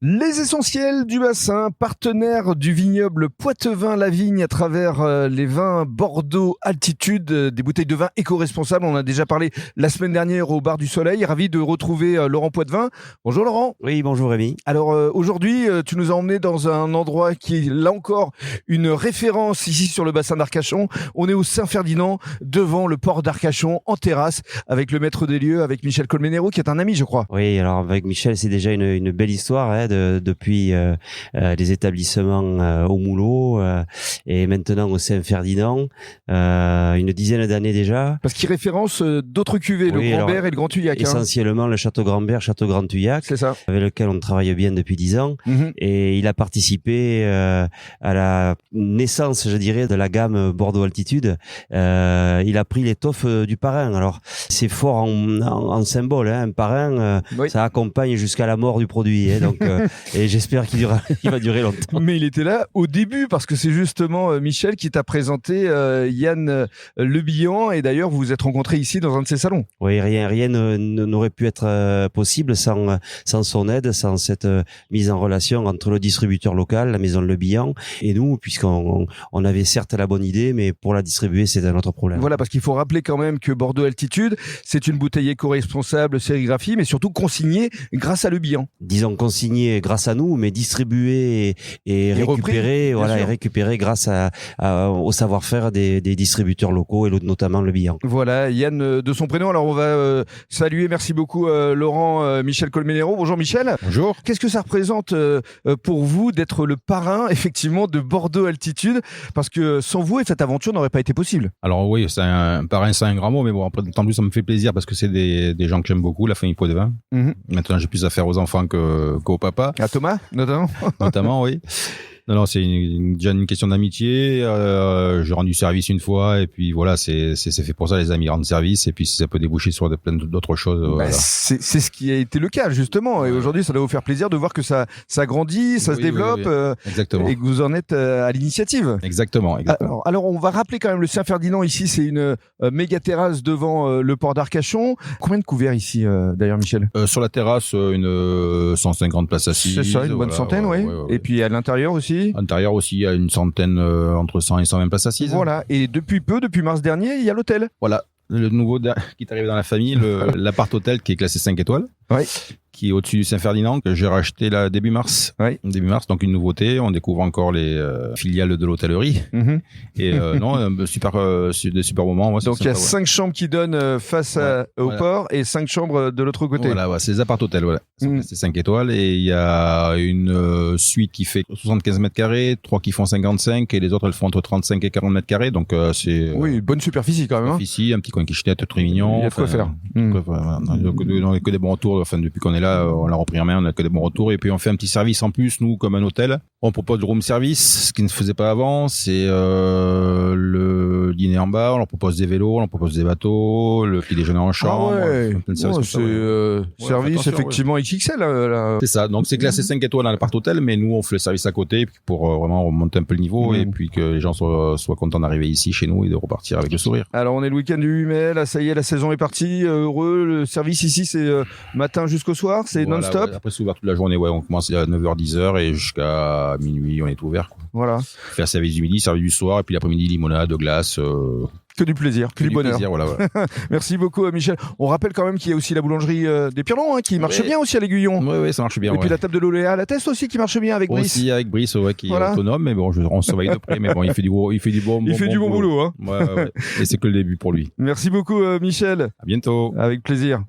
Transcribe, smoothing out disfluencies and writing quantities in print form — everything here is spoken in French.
Les essentiels du bassin, partenaire du vignoble Poitevin-la-Vigne à travers les vins Bordeaux Altitude, des bouteilles de vin éco-responsables. On a déjà parlé la semaine dernière au Bar du Soleil. Ravi de retrouver Laurent Poitevin. Bonjour Laurent. Oui, bonjour Rémi. Alors aujourd'hui, tu nous as emmené dans un endroit qui est là encore une référence ici sur le bassin d'Arcachon. On est au Saint-Ferdinand, devant le port d'Arcachon, en terrasse, avec le maître des lieux, avec Michel Colmenero, qui est un ami, je crois. Oui, alors avec Michel, c'est déjà une belle histoire depuis les établissements au Moulot et maintenant au Saint-Ferdinand, une dizaine d'années déjà. Parce qu'il référence d'autres cuvées, Oui, le Grand-Bert et le Grand-Tuyac. Essentiellement le Château Grand-Bert, Château Grand-Tuyac, C'est ça. avec lequel on travaille bien depuis 10 ans. Mhm. Et il a participé à la naissance, je dirais, de la gamme Bordeaux Altitude. Il a pris l'étoffe du parrain. Alors, c'est fort en symbole, hein. Un parrain, Oui. ça accompagne jusqu'à la mort du produit. Hein. Donc, et j'espère qu'il va durer longtemps. Mais il était là au début parce que c'est justement Michel qui t'a présenté Yann Le Bihan, et d'ailleurs vous vous êtes rencontrés ici dans un de ses salons. Oui, rien n'aurait pu être possible sans son aide, sans cette mise en relation entre le distributeur local, la maison Le Bihan, et nous, puisqu'on avait certes la bonne idée, mais pour la distribuer, c'est un autre problème. Voilà, parce qu'il faut rappeler quand même que Bordeaux Altitude, c'est une bouteille éco-responsable, sérigraphie, mais surtout consignée grâce à Le Bihan. Disons consigné grâce à nous, mais distribué et récupéré, repris, bien sûr. et récupéré grâce au savoir-faire des distributeurs locaux et notamment Le Bihan. Voilà, Yann de son prénom. Alors on va saluer, merci beaucoup Laurent, Michel Colmenero. Bonjour Michel. Bonjour. Qu'est-ce que ça représente pour vous d'être le parrain effectivement de Bordeaux Altitude? Parce que sans vous, cette aventure n'aurait pas été possible. Alors oui, c'est un parrain, c'est un grand mot, mais bon, après, tant plus, ça me fait plaisir parce que c'est des gens que j'aime beaucoup, la famille Poitevin. Mhm. Maintenant, j'ai plus affaire aux enfants qu'au papa, À Thomas, notamment. notamment, oui. Non, c'est déjà une question d'amitié. J'ai rendu service une fois et puis voilà, c'est fait pour ça, les amis rendent service, et puis si ça peut déboucher sur plein d'autres choses. Bah, Voilà. c'est ce qui a été le cas justement. Et aujourd'hui, ça doit vous faire plaisir de voir que ça grandit, ça se Oui, développe, oui, oui. Exactement. et que vous en êtes à l'initiative. Exactement. Alors, on va rappeler quand même le Saint-Ferdinand. Ici, c'est une méga terrasse devant le port d'Arcachon. Combien de couverts ici, d'ailleurs, Michel? Sur la terrasse, une 150 places assises. C'est ça, une bonne voilà, centaine, oui. ouais. Et puis à l'intérieur aussi. À l'intérieur aussi, il y a une centaine, entre 100 et 120 places assises. Voilà. Et depuis mars dernier, il y a l'hôtel. Voilà. Le nouveau qui est arrivé dans la famille, l'appart-hôtel qui est classé 5 étoiles. Oui. Qui est au-dessus du Saint-Ferdinand, que j'ai racheté là début mars. Oui. Début mars, donc une nouveauté. On découvre encore les filiales de l'hôtellerie. Mhm. Et non, des super moments. Ouais, c'est Donc il y a sympa, 5 chambres qui donnent face au voilà. port, et 5 chambres de l'autre côté. Voilà, c'est les appart-hôtels, voilà. C'est 5 étoiles, et il y a une suite qui fait 75 mètres carrés, 3 qui font 55, et les autres, elles font entre 35 et 40 mètres carrés. Donc c'est Oui, bonne superficie quand même. Hein. ici, un petit coin kitchenette très mignon. Il y a de quoi faire. Voilà, on a que des bons retours. Enfin, depuis qu'on est là, on l'a repris en main, on a que des bons retours. Et puis on fait un petit service en plus, nous, comme un hôtel. On propose le room service, ce qui ne se faisait pas avant. C'est le dîner en bas. On leur propose des vélos, on leur propose des bateaux, le petit déjeuner en chambre. Ah ouais. Plein de services comme ça, C'est ouais. service attention, effectivement XXL. Là. C'est ça. Donc c'est classé 5 étoiles dans l'appart hôtel, mais nous on fait le service à côté pour vraiment remonter un peu le niveau, et puis que les gens soient contents d'arriver ici chez nous et de repartir avec le sourire. Alors on est le week-end du 8 mai, là ça y est, la saison est partie, heureux. Le service ici c'est matin jusqu'au soir, c'est Voilà, non-stop. ouais. Après c'est ouvert toute la journée, ouais. On commence à 9h, 10h et jusqu'à minuit on est ouvert, quoi. Voilà, Faire service du midi, service du soir, et puis l'après-midi limonade, glace. que du plaisir, que du bonheur. Plaisir, voilà. Merci beaucoup Michel. On rappelle quand même qu'il y a aussi la boulangerie des Pirlons qui marche Oui. bien aussi à l'Aiguillon. Ouais, ça marche bien. Et puis la table de l'Oléa à la Teste aussi qui marche bien avec Brice. Aussi avec Brice, ouais, qui Voilà. est autonome, mais bon, on surveille de près, mais bon, il fait du bon bon boulot. Hein. Ouais. Et c'est que le début pour lui. Merci beaucoup Michel, À bientôt. avec plaisir.